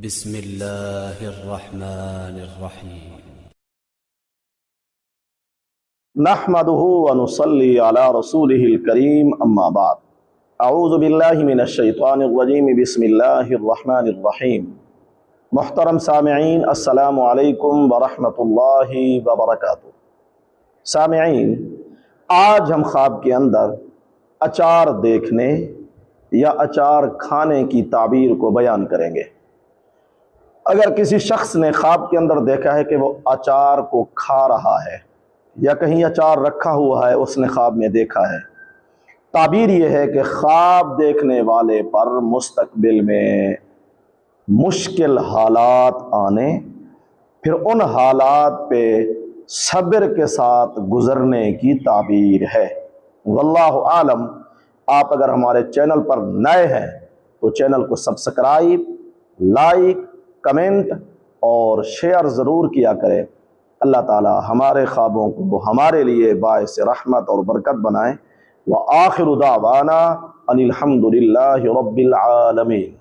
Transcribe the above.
بسم الله الرحمن الرحيم نحمده ونصلي على رسوله الكريم اما بعد اعوذ باللہ من الشیطان الرجیم بسم اللہ الرحمن الرحیم۔ محترم سامعین، السلام علیکم ورحمۃ اللہ وبرکاتہ۔ سامعین، آج ہم خواب کے اندر اچار دیکھنے یا اچار کھانے کی تعبیر کو بیان کریں گے۔ اگر کسی شخص نے خواب کے اندر دیکھا ہے کہ وہ اچار کو کھا رہا ہے یا کہیں اچار رکھا ہوا ہے، اس نے خواب میں دیکھا ہے، تعبیر یہ ہے کہ خواب دیکھنے والے پر مستقبل میں مشکل حالات آنے، پھر ان حالات پہ صبر کے ساتھ گزرنے کی تعبیر ہے۔ واللہ عالم۔ آپ اگر ہمارے چینل پر نئے ہیں تو چینل کو سبسکرائب، لائک، کمنٹ اور شیئر ضرور کیا کریں۔ اللہ تعالی ہمارے خوابوں کو ہمارے لیے باعث رحمت اور برکت بنائیں۔ وآخر دعوانا ان الحمد للہ رب العالمین۔